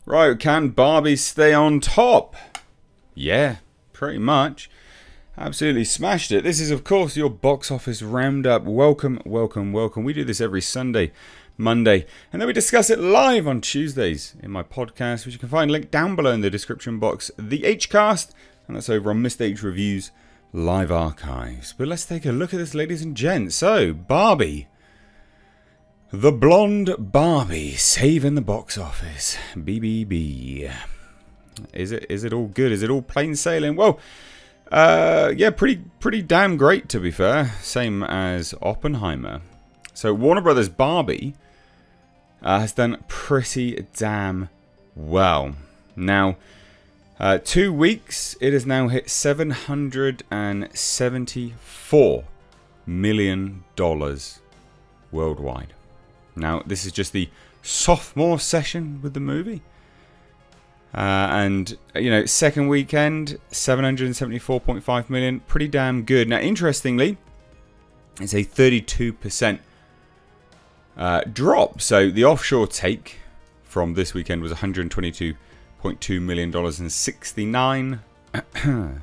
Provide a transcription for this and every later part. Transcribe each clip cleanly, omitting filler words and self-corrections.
Right, can Barbie stay on top? Yeah, pretty much. Absolutely smashed it. This is, of course, your box office roundup. Welcome, welcome, welcome. We do this every Sunday, Monday, and then we discuss it live on Tuesdays in my podcast, which you can find linked down below in the description box. The Hcast, and that's over on Mr. H Reviews live archives. But let's take a look at this, ladies and gents. So, Barbie. The blonde Barbie saving the box office. BBB. Is it all good? Is it all plain sailing? Well, yeah, pretty damn great, to be fair. Same as Oppenheimer. So Warner Brothers Barbie has done pretty damn well. Now, 2 weeks, it has now hit $774 million worldwide. Now, this is just the sophomore session with the movie. And, you know, second weekend, 774.5 million. Pretty damn good. Now, interestingly, it's a 32% drop. So, the offshore take from this weekend was $122.2 million in 69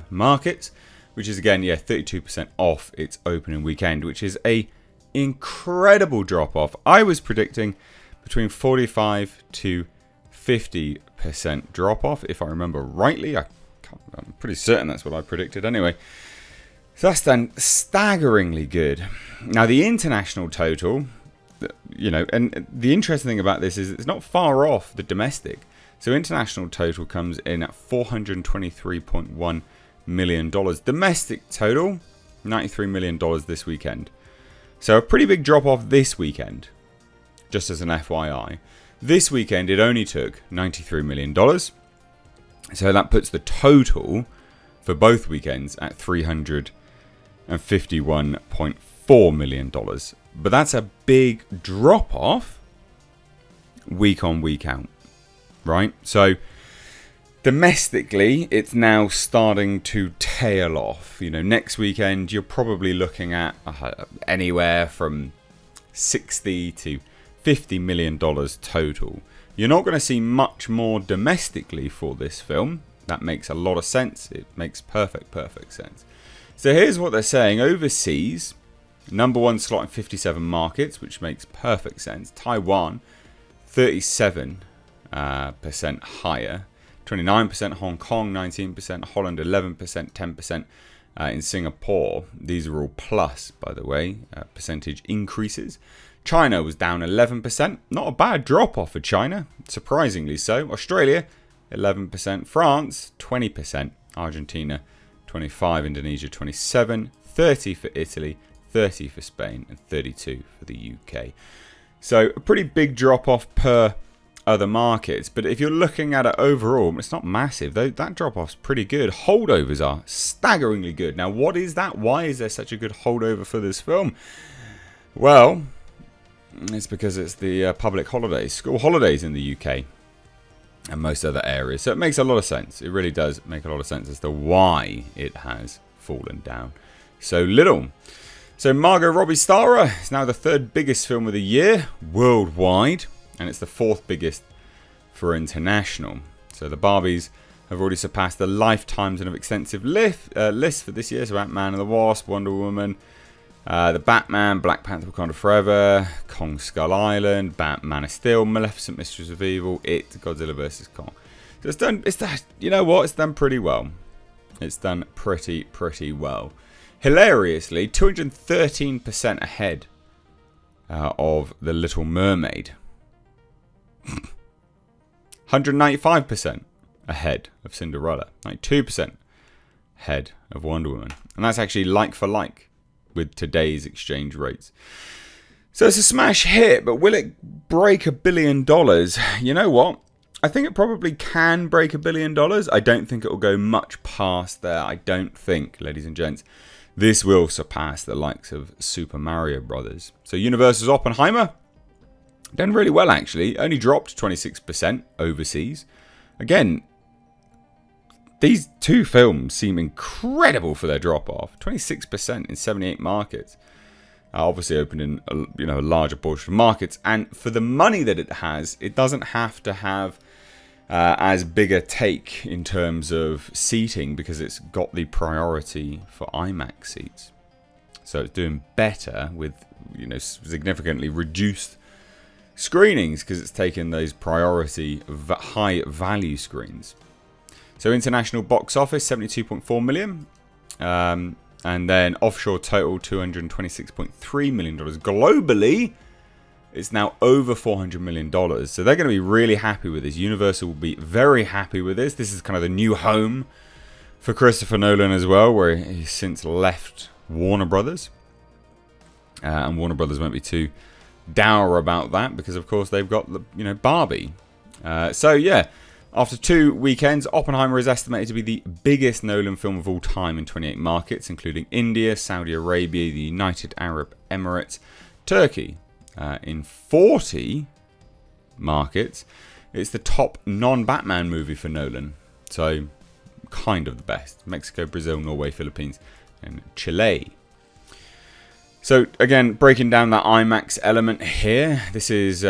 markets. Which is, again, yeah, 32% off its opening weekend. Which is a incredible drop off. I was predicting between 45 to 50% drop off, if I remember rightly. I'm pretty certain that's what I predicted anyway. So that's then staggeringly good. Now the international total, you know, and the interesting thing about this is it's not far off the domestic. So international total comes in at $423.1 million. Domestic total, $93 million this weekend. So a pretty big drop off this weekend, just as an FYI. This weekend it only took $93 million. So that puts the total for both weekends at $351.4 million. But that's a big drop off week on, week out. Right? So domestically, it's now starting to tail off. You know, next weekend, you're probably looking at anywhere from 60 to $50 million total. You're not going to see much more domestically for this film. That makes a lot of sense. It makes perfect sense. So here's what they're saying. Overseas, #1 slot in 57 markets, which makes perfect sense. Taiwan, 37% higher. 29% Hong Kong, 19% Holland, 11%, 10% in Singapore. These are all plus, by the way, percentage increases. China was down 11%. Not a bad drop off for China, surprisingly so. Australia, 11%. France, 20%. Argentina, 25%. Indonesia, 27%. 30% for Italy, 30% for Spain, and 32% for the UK. So a pretty big drop off per other markets, but if you're looking at it overall, it's not massive though. That drop off's pretty good. Holdovers are staggeringly good. Now, what is that? Why is there such a good holdover for this film? Well, it's because it's the public holidays, school holidays in the UK and most other areas. So it makes a lot of sense. It really does make a lot of sense as to why it has fallen down so little. So Margot Robbie's Stara is now the 3rd biggest film of the year worldwide. And it's the 4th biggest for international. So the Barbies have already surpassed the Lifetime's and of extensive list for this year. So Ant-Man and the Wasp, Wonder Woman, the Batman, Black Panther Wakanda Forever, Kong Skull Island, Batman of Steel, Maleficent Mistress of Evil, It, Godzilla vs. Kong. So it's done, you know what, it's done pretty well. It's done pretty well. Hilariously, 213% ahead of The Little Mermaid. 195% ahead of Cinderella, 92% ahead of Wonder Woman, and that's actually like for like with today's exchange rates. So it's a smash hit, but will it break $1 billion? You know what? I think it probably can break $1 billion. I don't think it will go much past there. I don't think, ladies and gents, this will surpass the likes of Super Mario Brothers. So Universal's Oppenheimer done really well, actually. Only dropped 26% overseas. Again, these two films seem incredible for their drop-off. 26% in 78 markets. Obviously opened in a larger portion of markets. And for the money that it has, it doesn't have to have as bigger take in terms of seating because it's got the priority for IMAX seats. So it's doing better with, you know, significantly reduced screenings because it's taken those priority high value screens. So international box office 72.4 million, and then offshore total $226.3 million. Globally, it's now over $400 million. So they're going to be really happy with this. Universal will be very happy with this. This is kind of the new home for Christopher Nolan as well, where he's since left Warner Brothers. And Warner Brothers won't be too dour about that because, of course, they've got, you know, Barbie. So, yeah, after 2 weekends, Oppenheimer is estimated to be the biggest Nolan film of all time in 28 markets, including India, Saudi Arabia, the United Arab Emirates, Turkey. In 40 markets, it's the top non-Batman movie for Nolan. So, kind of the best. Mexico, Brazil, Norway, Philippines, and Chile. So, again, breaking down that IMAX element here. This is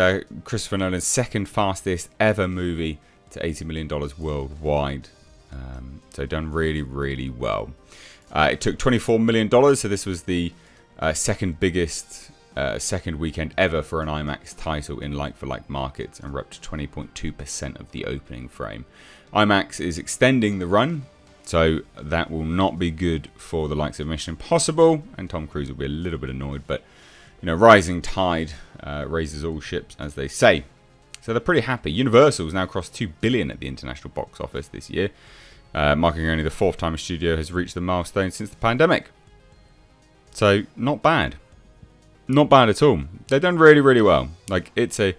Christopher Nolan's second fastest ever movie to $80 million worldwide. So, done really, really well. It took $24 million, so this was the second biggest second weekend ever for an IMAX title in like-for-like markets, and we're up to 20.2% of the opening frame. IMAX is extending the run, so that will not be good for the likes of Mission Impossible, and Tom Cruise will be a little bit annoyed, but, you know, rising tide raises all ships, as they say. So they're pretty happy. Universal's now crossed $2 billion at the international box office this year, marking only the 4th time a studio has reached the milestone since the pandemic. So, not bad. Not bad at all. They've done really, really well. Like, it's a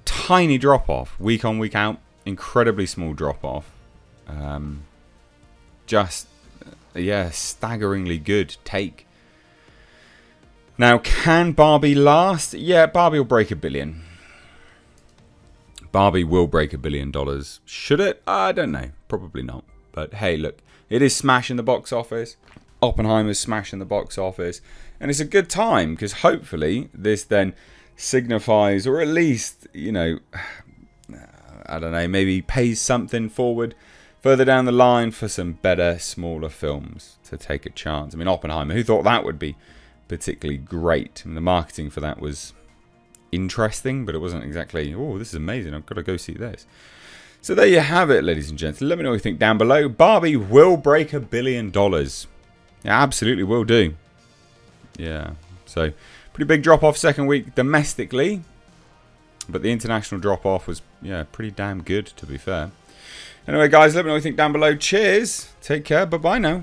tiny drop-off, week on, week out. Incredibly small drop-off. Just, yeah, staggeringly good take. Now, can Barbie last? Yeah, Barbie will break $1 billion. Barbie will break $1 billion. Should it? I don't know. Probably not. But hey, look, it is smashing the box office. Oppenheimer's smashing the box office. And it's a good time because hopefully this then signifies, or at least, you know, I don't know, maybe pays something forward further down the line for some better, smaller films to take a chance. I mean, Oppenheimer, who thought that would be particularly great? I mean, the marketing for that was interesting, but it wasn't exactly, oh, this is amazing, I've got to go see this. So there you have it, ladies and gents. Let me know what you think down below. Barbie will break $1 billion. It absolutely will do. Yeah, so pretty big drop-off second week domestically. But the international drop-off was, yeah, pretty damn good, to be fair. Anyway, guys, let me know what you think down below. Cheers. Take care. Bye-bye now.